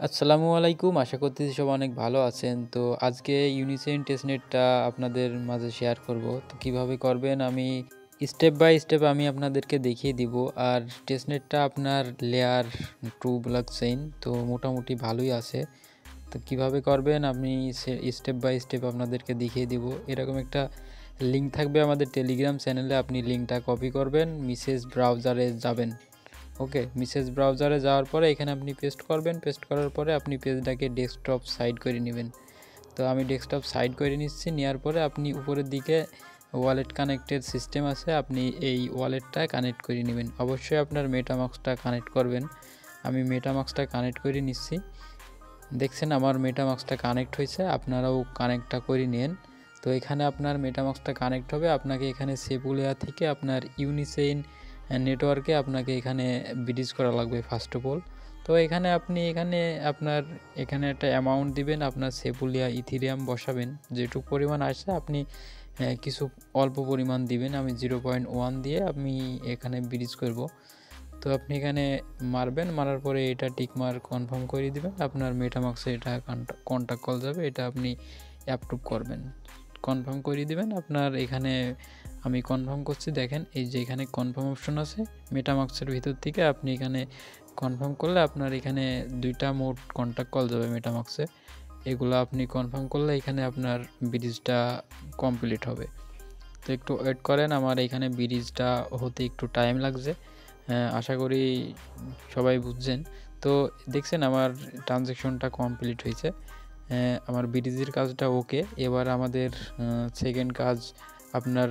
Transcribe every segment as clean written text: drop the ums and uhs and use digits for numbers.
আসসালামু আলাইকুম। আশা করতেছি সবাই অনেক ভালো আছেন। তো আজকে ইউনিসেন টেস্টনেটটা আপনাদের মাঝে শেয়ার করব। তো কিভাবে করবেন আমি স্টেপ বাই স্টেপ আমি আপনাদেরকে দেখিয়ে দিব। আর টেস্টনেটটা আপনার লেয়ার 2 ব্লক চেইন তো মোটামুটি ভালোই আছে। তো কিভাবে করবেন আমি স্টেপ বাই স্টেপ আপনাদেরকে দেখিয়ে দিব। এরকম একটা লিঙ্ক থাকবে আমাদের টেলিগ্রাম চ্যানেলে, আপনি লিঙ্কটা কপি করবেন, মেসেজ ব্রাউজারে যাবেন। ওকে, মেসেজ ব্রাউজারে যাওয়ার পরে এখানে আপনি পেস্ট করবেন। পেস্ট করার পরে আপনি পেজটাকে ডেস্কটপ সাইড করে নেবেন। তো আমি ডেস্কটপ সাইড করে নিচ্ছি। নেওয়ার পরে আপনি উপরের দিকে ওয়ালেট কানেক্টেড সিস্টেম আছে, আপনি এই ওয়ালেটটা কানেক্ট করে নেবেন। অবশ্যই আপনার মেটামাস্কটা কানেক্ট করবেন। আমি মেটামাস্কটা কানেক্ট করে নিচ্ছি। দেখছেন আমার মেটামাস্কটা কানেক্ট হয়েছে, আপনারাও কানেক্টটা করে নিন। তো এখানে আপনার মেটামাস্কটা কানেক্ট হবে। আপনাকে এখানে সেপুলিয়া থেকে আপনার ইউনিসেইন নেটওয়ার্কে আপনাকে এখানে ব্রিজ করা লাগবে ফার্স্ট অফ অল। তো এখানে আপনি আপনার এখানে একটা অ্যামাউন্ট দিবেন, আপনার সেপুলিয়া ইথিরিয়াম বসাবেন। যেটুকু পরিমাণ আসে আপনি কিছু অল্প পরিমাণ দিবেন। আমি 0.1 দিয়ে আমি এখানে ব্রিজ করব। তো আপনি এখানে মারবেন, মারার পরে এটা টিকমার্ক কনফার্ম করে দিবেন। আপনার মেটামাস্কে এটা কন্টাক্ট কল যাবে, এটা আপনি অ্যাপ্রুভ করবেন, কনফার্ম করে দিবেন। আপনার এখানে আমি কনফার্ম করছি, দেখেন এই যে এখানে কনফার্ম অপশন আছে মেটামাস্কের ভিতর থেকে। আপনি এখানে কনফার্ম করলে আপনার এখানে 2টা মোড কন্টাক্ট কল যাবে মেটামাস্কে। এগুলো আপনি কনফার্ম করলে এখানে আপনার ব্রিজটা কমপ্লিট হবে। তো একটু ওয়েট করেন, আমার এখানে ব্রিজটা হতে একটু টাইম লাগছে। আশা করি সবাই বুঝছেন। তো দেখছেন আমার ট্রানজ্যাকশনটা কমপ্লিট হয়েছে, আমার ব্রিজের কাজটা ওকে। এবার আমাদের সেকেন্ড কাজ, আপনার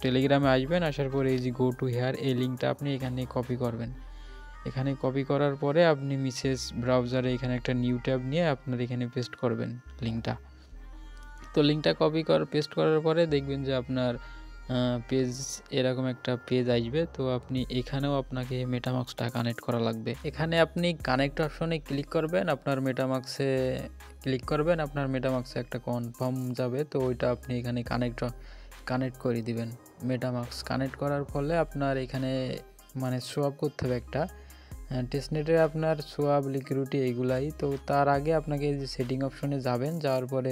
টেলিগ্রামে আসবেন, আসার পরে এই যে গো টু হেয়ার এই লিঙ্কটা আপনি এখানে কপি করবেন। এখানে কপি করার পরে আপনি মেসেজ ব্রাউজারে এখানে একটা নিউ ট্যাব নিয়ে আপনার এখানে পেস্ট করবেন লিঙ্কটা। তো লিঙ্কটা পেস্ট করার পরে দেখবেন যে আপনার পেজ এরকম একটা পেজ আসবে। তো আপনি এখানেও আপনাকে মেটামাস্কটা কানেক্ট করা লাগবে। এখানে আপনি কানেক্ট অপশনে ক্লিক করবেন, আপনার মেটামাস্কে ক্লিক করবেন, আপনার মেটামাস্কে একটা কনফার্ম যাবে। তো ওইটা আপনি এখানে কানেক্ট করে দিবেন। মেটামাস্ক কানেক্ট করার ফলে আপনার এখানে মানে সোয়াপ করতে হবে একটা টেস্টনেটে, আপনার সোয়াপ লিকুইডিটি এইগুলাই। তো তার আগে আপনাকে এই যে সেটিং অপশনে যাবেন, যাওয়ার পরে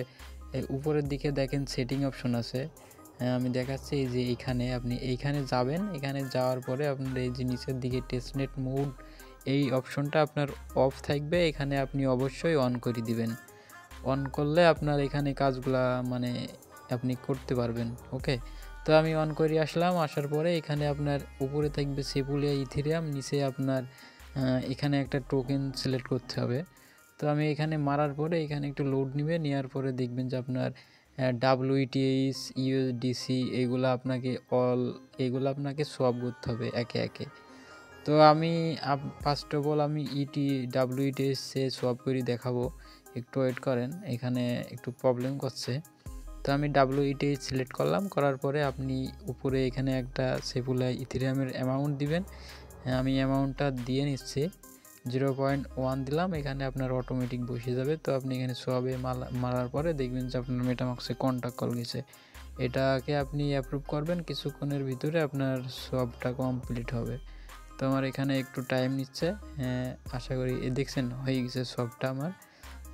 উপরের দিকে দেখেন সেটিং অপশন আছে, আমি দেখাচ্ছি। এই যে আপনি এইখানে যাবেন, এখানে যাওয়ার পরে আপনার এই যে নিচের দিকে টেস্টনেট মোড এই অপশনটা আপনার অফ থাকবে, এখানে আপনি অবশ্যই অন করে দিবেন। অন করলে আপনার এখানে কাজগুলা মানে আপনি করতে পারবেন। ওকে, তো আমি অন করে আসলাম। আসার পরে এখানে আপনার উপরে থাকবে সেপুলিয়া ইথেরিয়াম, নিচে আপনার এখানে একটা টোকেন সিলেক্ট করতে হবে। তো আমি এখানে মারার পরে এখানে একটু লোড নেবে, নেওয়ার পরে দেখবেন যে আপনার WTH USDC এগুলো আপনাকে সোয়াপ করতে হবে একে একে। তো আমি ফার্স্ট অফ অল আমি WTH সোয়াপ করে দেখাবো, একটু ওয়েট করেন, এখানে একটু প্রবলেম করছে। তো আমি WTH সিলেক্ট করলাম, করার পরে আপনি উপরে এখানে একটা সেপুলিয়া ইথেরিয়ামের অ্যামাউন্ট দিবেন। আমি অ্যামাউন্টটা দিয়ে নিচ্ছি, 0.1 দিলাম, এখানে আপনার অটোমেটিক বসে যাবে। তো আপনি এখানে সোয়াবে মারার পরে দেখবেন যে আপনার মেটামাস্কে কন্টাক্ট কল গেছে, এটাকে আপনি অ্যাপ্রুভ করবেন। কিছুক্ষণের ভিতরে আপনার সোয়াবটা কমপ্লিট হবে। তো আমার এখানে একটু টাইম নিচ্ছে, আশা করি দেখছেন হয়ে গেছে সোয়াবটা আমার।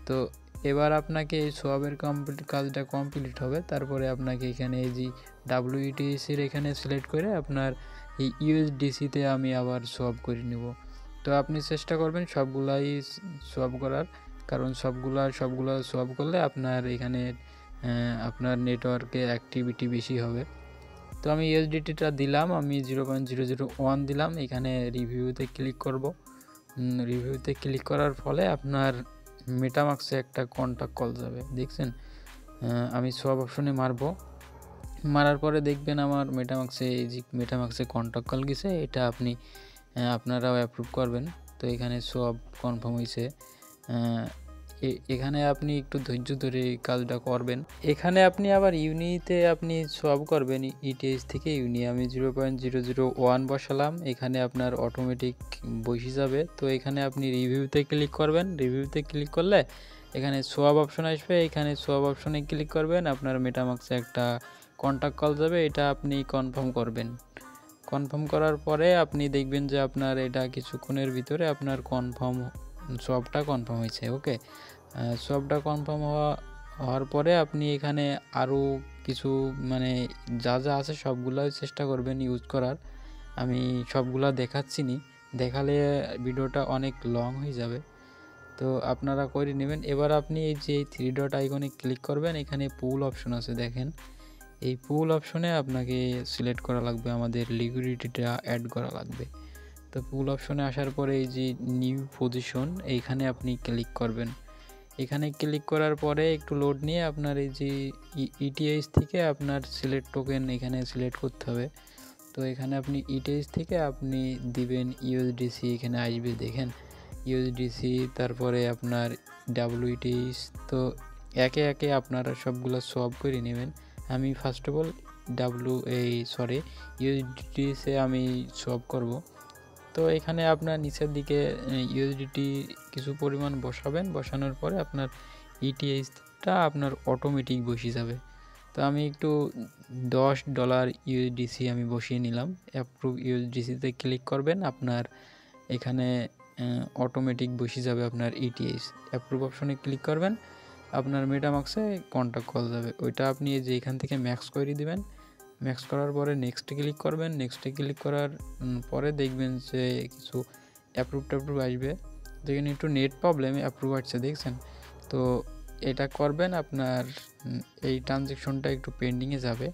তো এবার আপনাকে এই সোয়াবের কাজটা কমপ্লিট হবে, তারপরে আপনাকে এখানে এই যে WTCর এখানে সিলেক্ট করে আপনার এই USDCতে আমি আবার সোয়াব করে নেব। তো আপনি চেষ্টা করবেন সবগুলাই সোয়াব করার, কারণ সবগুলা সোয়াব করলে আপনার এখানে আপনার নেটওয়ার্কে অ্যাক্টিভিটি বেশি হবে। তো আমি USDTটা দিলাম, আমি 0.001 দিলাম। এখানে রিভিউতে ক্লিক করব। রিভিউতে ক্লিক করার ফলে আপনার মেটামাস্কে একটা কন্টাক্ট কল যাবে, দেখছেন। আমি সোয়াব অপশনে মারার পরে দেখবেন আমার মেটামাস্কে কন্টাক্ট কল গেছে, এটা আপনারাও অ্যাপ্রুভ করবেন। তো এখানে সোয়াব কনফার্ম হয়েছে। এখানে আপনি একটু ধৈর্য ধরে কাজটা করবেন। এখানে আপনি আবার ইউনিতে আপনি সোয়াব করবেন, ETH থেকে ইউনি। আমি 0.001 বসালাম, এখানে আপনার অটোমেটিক বসে যাবে। তো এখানে আপনি রিভিউতে ক্লিক করবেন। রিভিউতে ক্লিক করলে এখানে সোয়াব অপশন আসবে, এখানে সোয়াব অপশনে ক্লিক করবেন, আপনার মেটামাস্কে একটা কন্টাক্ট কল যাবে, এটা আপনি কনফার্ম করবেন। কনফার্ম করার পরে আপনি দেখবেন যে আপনার এটা কিছুক্ষণের ভিতরে আপনার কনফার্ম সবটা কনফার্ম হয়েছে। ওকে, সবটা কনফার্ম হওয়ার পরে আপনি এখানে আরও কিছু মানে যা যা আছে সবগুলাই চেষ্টা করবেন ইউজ করার। আমি সবগুলা দেখাচ্ছি নি, দেখালে ভিডিওটা অনেক লং হয়ে যাবে, তো আপনারা করে নেবেন। এবার আপনি এই যে 3 ডট আইকনে ক্লিক করবেন, এখানে পুল অপশন আছে দেখেন, এই পুল অপশনে আপনাকে সিলেক্ট করা লাগবে, আমাদের লিকুইডিটিটা অ্যাড করা লাগবে। তো পুল অপশনে আসার পরে এই যে নিউ পজিশন এইখানে আপনি ক্লিক করবেন। এখানে ক্লিক করার পরে একটু লোড নিয়ে আপনার এই যে ইটিএইচ থেকে আপনার সিলেক্ট টোকেন এখানে সিলেক্ট করতে হবে। তো এখানে আপনি ইটিএইচ থেকে আপনি দিবেন ইউএসডিসি, এখানে আসবে দেখেন ইউএসডিসি, তারপরে আপনার ডাব্লিউটিএইচ। তো একে একে আপনারা সবগুলো সব করে নেবেন। আমি ফার্স্ট অফ অল ইউএসডিসি আমি সব করব। তো এখানে আপনার নিচের দিকে ইউএসডিটি কিছু পরিমাণ বসাবেন, বসানোর পরে আপনার ইটিএইচটা আপনার অটোমেটিক বসে যাবে। তো আমি একটু $10 ইউএসডিসি আমি বসিয়ে নিলাম। অ্যাপ্রুভ ইউএসডিসিতে ক্লিক করবেন, আপনার এখানে অটোমেটিক বসে যাবে আপনার ইটিএইচ। অ্যাপ্রুভ অপশনে ক্লিক করবেন, আপনার মেটামাক্সে কন্ট্যাক্ট কল যাবে। ওইটা আপনি যে এখান থেকে ম্যাক্স করে দিবেন। ম্যাক্স করার পরে নেক্সটে ক্লিক করবেন। নেক্সটে ক্লিক করার পরে দেখবেন যে কিছু অ্যাপ্রুভ আসবে। দেখেন একটু নেট প্রবলেম, অ্যাপ্রুভ আসছে দেখছেন। তো এটা করবেন, আপনার এই ট্রানজ্যাকশনটা একটু পেন্ডিংয়ে যাবে।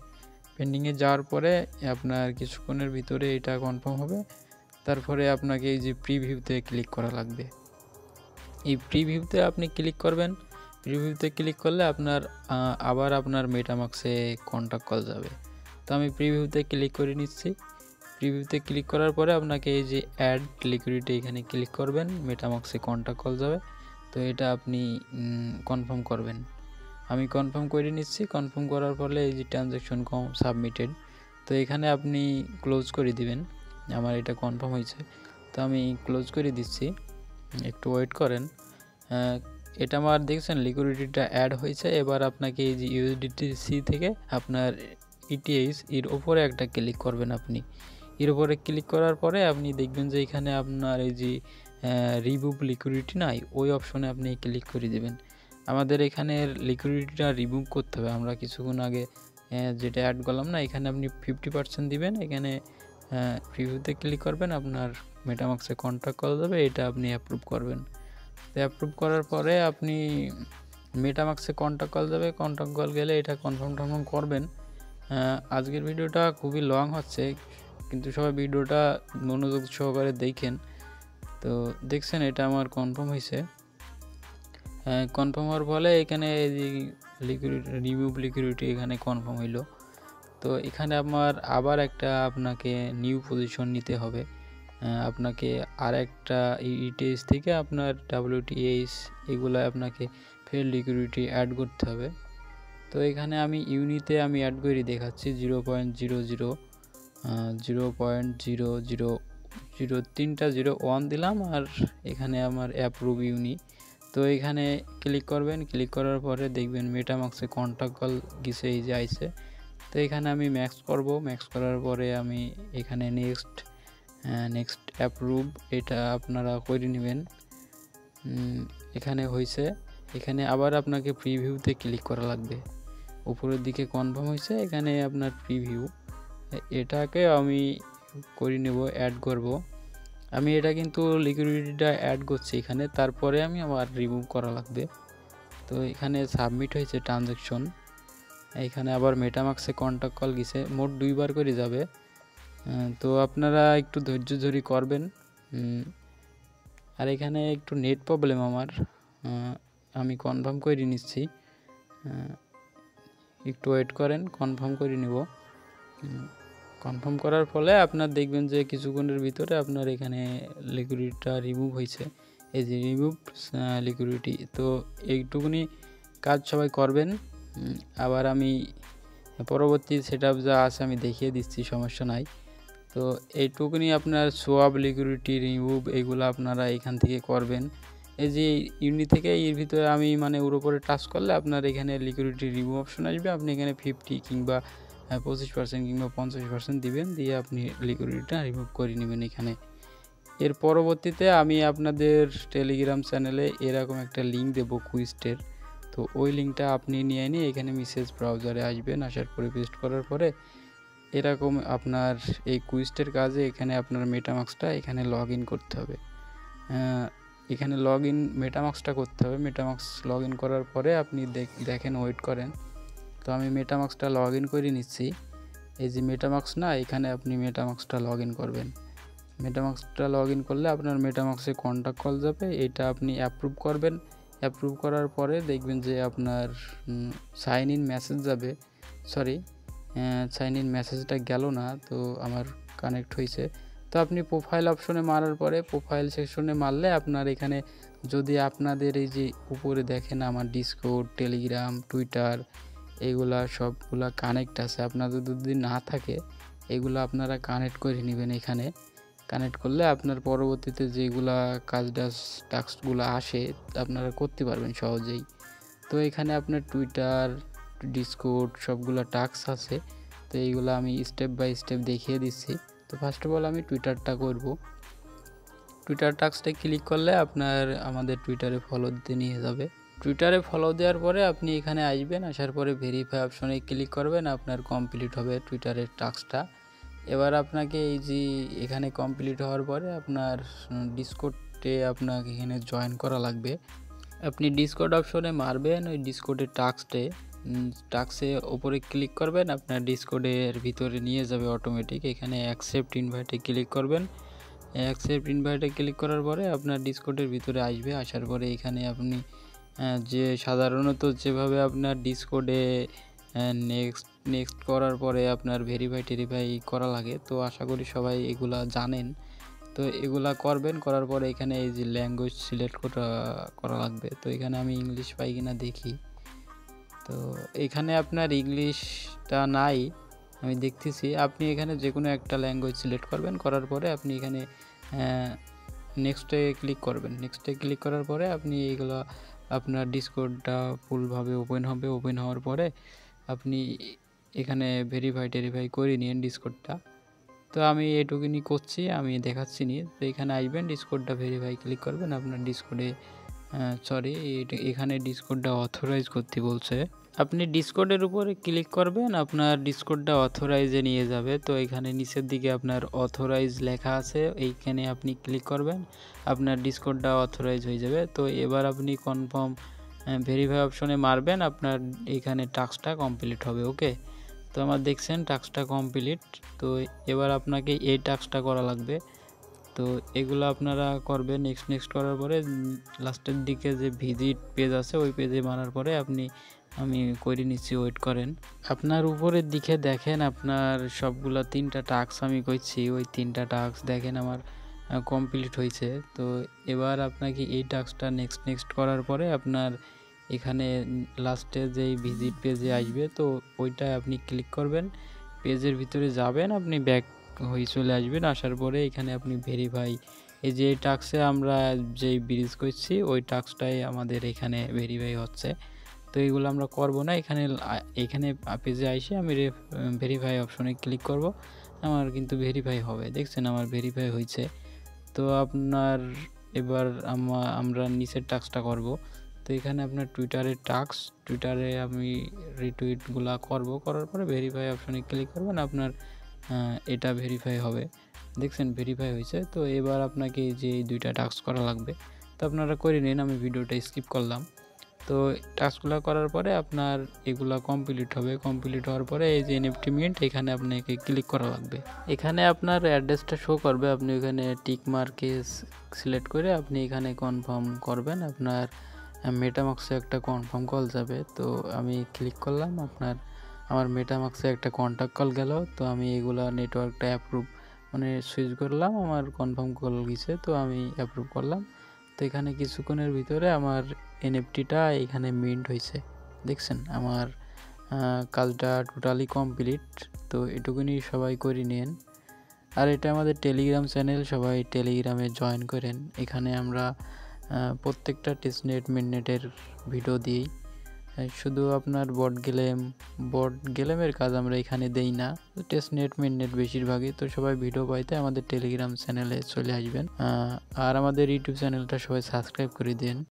পেন্ডিংয়ে যাওয়ার পরে আপনার কিছুক্ষণের ভিতরে এটা কনফার্ম হবে। তারপরে আপনাকে এই যে প্রিভিউতে ক্লিক করা লাগবে। এই প্রিভিউতে আপনি ক্লিক করবেন। প্রিভিউতে ক্লিক করলে আপনার আবার আপনার মেটামাক্সে কন্ট্যাক্ট কল যাবে। তো আমি প্রিভিউতে ক্লিক করে নিচ্ছি। প্রিভিউতে ক্লিক করার পরে আপনাকে এই যে অ্যাড লিকুইডিটি এখানে ক্লিক করবেন, মেটামাক্সে কন্ট্যাক্ট কল যাবে। তো এটা আপনি কনফার্ম করবেন। আমি কনফার্ম করে নিচ্ছি। কনফার্ম করার ফলে এই যে ট্রানজ্যাকশন সাবমিটেড, তো এখানে আপনি ক্লোজ করে দিবেন। আমার এটা কনফার্ম হয়েছে, তো আমি ক্লোজ করে দিচ্ছি, একটু ওয়েট করেন। এটা আমার দেখছেন লিকুইডিটিটা অ্যাড হয়েছে। এবার আপনাকে এই যে ইউএসডিসি থেকে আপনার ইটিএইচ এর উপরে একটা ক্লিক করবেন। আপনি এর উপরে ক্লিক করার পরে আপনি দেখবেন যে এখানে আপনার এই যে রিমুভ লিকুইডিটি নাই, ওই অপশনে আপনি ক্লিক করে দেবেন। আমাদের এখানে লিকুইডিটিটা রিমুভ করতে হবে। আমরা কিছুক্ষণ আগে যেটা অ্যাড করলাম না, এখানে আপনি 50% দিবেন। এখানে প্রিভিউতে ক্লিক করবেন, আপনার মেটামাক্সে কন্ট্যাক্ট কল যাবে, এটা আপনি অ্যাপ্রুভ করবেন। তো অ্যাপ্রুভ করার পরে আপনি মেটামাক্সে কন্ট্যাক্ট কল যাবে, কন্ট্যাক্ট কল গেলে এটা কনফার্ম করবেন। আজকের ভিডিওটা খুবই লং হচ্ছে, কিন্তু সবাই ভিডিওটা মনোযোগ সহকারে দেখেন। তো দেখছেন এটা আমার কনফার্ম হয়েছে। কনফার্ম হওয়ার ফলে এখানে রিমুভ লিকুইডিটি এখানে কনফার্ম হইলো। তো এখানে আমার আবার একটা আপনাকে নিউ পজিশন নিতে হবে। আপনাকে আর একটা ইটিএইচ থেকে আপনার ডাব্লিউটিএইচ এগুলো আপনাকে ফের লিকুইডিটি অ্যাড করতে হবে। তো এখানে আমি ইউনিতে আমি অ্যাড করে দেখাচ্ছি 0.00 তিনটা 01 দিলাম, আর এখানে আমার অ্যাপ্রুভ ইউনি। তো এখানে ক্লিক করবেন। ক্লিক করার পরে দেখবেন মেটামাক্সে কন্ট্যাক্ট কল গেছে, এই যে আইছে। তো এখানে আমি ম্যাক্স করব। ম্যাক্স করার পরে আমি এখানে নেক্সট অ্যাপ্রুভ এটা আপনারা করে নেবেন। এখানে হয়েছে। এখানে আবার আপনাকে প্রিভিউতে ক্লিক করা লাগবে। উপরের দিকে কনফার্ম হয়েছে, এখানে আপনার প্রিভিউ, এটাকে আমি করে নেব, অ্যাড করব। আমি এটা কিন্তু লিকুইডিটিটা অ্যাড করছি এখানে, তারপরে আমি আবার রিমুভ করা লাগবে। তো এখানে সাবমিট হয়েছে ট্রানজ্যাকশন। এখানে আবার মেটামাক্সে কন্ট্যাক্ট কল গেছে, মোট 2 বার করে যাবে। তো আপনারা একটু ধৈর্য ধরে করবেন। আর এখানে একটু নেট প্রবলেম আমার, আমি কনফার্ম করে নিচ্ছি, একটু ওয়েট করেন, কনফার্ম করে নিব। কনফার্ম করার ফলে আপনার দেখবেন যে কিছুক্ষণের ভিতরে আপনার এখানে লিকুইডিটিটা রিমুভ হয়েছে, এই যে রিমুভ লিকুইডিটি। তো এইটুকুনি কাজ সবাই করবেন। আবার আমি পরবর্তী সেটআপ যা আছে আমি দেখিয়ে দিচ্ছি, সমস্যা নাই। তো এইটুকুনি আপনার সোয়াপ লিকুইডিটি রিমুভ এগুলো আপনারা এখান থেকে করবেন। এই যে ইউনি থেকে এর ভিতরে আমি মানে ওর উপরে টাচ করলে আপনার এখানে লিকুইডিটি রিমুভ অপশন আসবে। আপনি এখানে 50 কিংবা 25% কিংবা 50% দিবেন, দিয়ে আপনি লিকুইডিটিটা রিমুভ করে নেবেন এখানে। এর পরবর্তীতে আমি আপনাদের টেলিগ্রাম চ্যানেলে এরকম একটা লিঙ্ক দেব কুইস্টের। তো ওই লিঙ্কটা আপনি নিয়ে নিয়ে এখানে মেসেজ ব্রাউজারে আসবেন, আসার পরে পেস্ট করার পরে এরকম আপনার এই কুইস্টের কাজে এখানে আপনার মেটামাক্সটা এখানে লগ ইন করতে হবে। এখানে লগ ইন মেটামাক্সটা করতে হবে। মেটামাক্স লগ ইন করার পরে আপনি দেখেন, ওয়েট করেন। তো আমি মেটামাক্সটা লগ ইন করে নিচ্ছি। এই যে মেটামাক্স না, এখানে আপনি মেটামাক্সটা লগ ইন করবেন। মেটামাক্সটা লগ ইন করলে আপনার মেটামাক্সে কন্ট্যাক্ট কল যাবে, এটা আপনি অ্যাপ্রুভ করবেন। অ্যাপ্রুভ করার পরে দেখবেন যে আপনার সাইন ইন মেসেজ যাবে। সরি, সাইন ইন মেসেজটা গেল না, তো আমার কানেক্ট হয়েছে। তো আপনি প্রোফাইল অপশনে মারার পরে প্রোফাইল সেকশনে মারলে আপনার এখানে যদি আপনাদের এই যে উপরে দেখেন আমার ডিসকর্ড, টেলিগ্রাম, টুইটার এইগুলা সবগুলা কানেক্ট আছে। আপনাদের যদি না থাকে এগুলো আপনারা কানেক্ট করে নেবেন। এখানে কানেক্ট করলে আপনার পরবর্তীতে যেগুলা টাস্কগুলো আসে আপনারা করতে পারবেন সহজেই। তো এখানে আপনার টুইটার, ডিসকর্ড সবগুলো টাস্ক আছে। তো এইগুলো আমি স্টেপ বাই স্টেপ দেখিয়ে দিচ্ছি। তো ফার্স্ট অফ অল আমি টুইটারটা করব। টুইটার টাস্কটা ক্লিক করলে আপনার আমাদের টুইটারে ফলো দিতে নিয়ে যাবে। টুইটারে ফলো দেওয়ার পরে আপনি এখানে আসবেন, আসার পরে ভেরিফাই অপশনে ক্লিক করবেন, আপনার কমপ্লিট হবে টুইটারের টাস্কটা। এবার আপনাকে এই যে এখানে কমপ্লিট হওয়ার পরে আপনার ডিসকর্ডে আপনাকে এখানে জয়েন করা লাগবে। আপনি ডিসকর্ড অপশনে মারবেন, ওই ডিসকর্ডের টাস্কে ওপরে ক্লিক করবেন, আপনার ডিসকর্ডের ভিতরে নিয়ে যাবে অটোমেটিক। এখানে অ্যাকসেপ্ট ইনভাইটে ক্লিক করবেন। অ্যাকসেপ্ট ইনভাইটে ক্লিক করার পরে আপনার ডিসকর্ডের ভিতরে আসবে। আসার পরে এখানে আপনি যে সাধারণত যেভাবে আপনার ডিসকর্ডে নেক্সট করার পরে আপনার ভেরিফাই করা লাগে, তো আশা করি সবাই এগুলা জানেন। তো এগুলা করবেন, করার পরে এখানে এই যে ল্যাঙ্গুয়েজ সিলেক্ট করা লাগবে। তো এখানে আমি ইংলিশ পাই কিনা দেখি। তো এখানে আপনার ইংলিশটা নাই, আমি দেখতেছি। আপনি এখানে যে কোনো একটা ল্যাঙ্গুয়েজ সিলেক্ট করবেন, করার পরে আপনি এখানে নেক্সটে ক্লিক করবেন। নেক্সটে ক্লিক করার পরে আপনি এইগুলো আপনার ডিসকর্ডটা ফুলভাবে ওপেন হবে। ওপেন হওয়ার পরে আপনি এখানে ভেরিফাই করে নিন ডিসকর্ডটা। তো আমি এটুকুনি করছি, আমি দেখাচ্ছি নি। তো এখানে আসবেন, ডিসকর্ডটা ভেরিফাই ক্লিক করবেন। আপনার ডিসকর্ডে এখানে ডিসকর্ডটা অথরাইজ করতে বলছে। আপনি ডিসকর্ডের উপরে ক্লিক করবেন, আপনার ডিসকর্ডটা অথরাইজে নিয়ে যাবে। তো এখানে নিচের দিকে আপনার অথরাইজ লেখা আছে, এইখানে আপনি ক্লিক করবেন, আপনার ডিসকর্ডটা অথরাইজ হয়ে যাবে। তো এবার আপনি কনফার্ম ভেরিফাই অপশনে মারবেন, আপনার এখানে টাস্কটা কমপ্লিট হবে। ওকে, তো আমার দেখছেন টাস্কটা কমপ্লিট। তো এবার আপনাকে এই টাস্কটা করা লাগবে। তো এগুলো আপনারা করবেন। নেক্সট করার পরে লাস্টের দিকে যে ভিজিট পেজ আছে ওই পেজে মারার পরে আমি করে নিচ্ছি, ওয়েট করেন। আপনার উপরের দিকে দেখেন আপনার সবগুলা 3টা টাস্ক আমি করছি, ওই 3টা টাস্ক দেখেন আমার কমপ্লিট হয়েছে। তো এবার আপনাকে এই টাস্কটা নেক্সট করার পরে আপনার এখানে লাস্টে যেই ভিজিট পেজে আসবে, তো ওইটা আপনি ক্লিক করবেন, পেজের ভিতরে যাবেন, আপনি ব্যাক হয়ে চলে আসবেন। আসার পরে এখানে আপনি ভেরিফাই, এই যে টাস্কে আমরা যেই ব্রিজ করছি ওই টাস্কটাই আমাদের এখানে ভেরিফাই হচ্ছে। তো এইগুলো আমরা করব না, এখানে পেজে এসে আমি ভেরিফাই অপশনে ক্লিক করব, আমার কিন্তু ভেরিফাই হবে। দেখছেন আমার ভেরিফাই হয়েছে। তো আপনার এবার আমরা নিচের টাস্কটা করব। তো এখানে আপনার টুইটারের টাস্ক, টুইটারে আমি রিটুইটগুলো করার পরে ভেরিফাই অপশনে ক্লিক করবেন, আপনার এটা ভেরিফাই হবে। দেখছেন ভেরিফাই হয়েছে। তো এবার আপনাকে যে এই 2টা টাস্ক করা লাগবে, তো আপনারা করে নিন, আমি ভিডিওটা স্কিপ করলাম। তো টাস্কগুলো করার পরে আপনার এগুলা কমপ্লিট হবে। কমপ্লিট হওয়ার পরে এই যে এনএফটি মিন্ট, এখানে আপনাকে ক্লিক করা লাগবে। এখানে আপনার অ্যাড্রেসটা শো করবে, আপনি এখানে টিক মার্কে সিলেক্ট করে আপনি এখানে কনফার্ম করবেন। আপনার মেটামাক্সে একটা কনফার্ম কল যাবে। তো আমি ক্লিক করলাম, আমার মেটামাক্সে একটা কন্ট্যাক্ট কল গেল। তো আমি এগুলা নেটওয়ার্কটা অ্যাপ্রুভ সুইচ করলাম, আমার কনফার্ম কল গেছে, তো আমি অ্যাপ্রুভ করলাম। তো এখানে কিছুক্ষণের ভিতরে আমার এনএফটিটা এখানে মিন্ট হয়েছে। দেখছেন আমার কাজটা টোটালি কমপ্লিট। তো এটুকুনি সবাই করে নিন। আর এটা আমাদের টেলিগ্রাম চ্যানেল, সবাই টেলিগ্রামে জয়েন করেন। এখানে আমরা প্রত্যেকটা টেস্টনেট মিডনেটের ভিডিও দিই। শুধু আপনার বট গেলেমের কাজ আমরা এখানে দেই না, টেস্টনেট মেননেট বেশিরভাগই। তো সবাই ভিডিও পাইতে আমাদের টেলিগ্রাম চ্যানেলে চলে আসবেন, আর আমাদের ইউটিউব চ্যানেলটা সবাই সাবস্ক্রাইব করে দিন।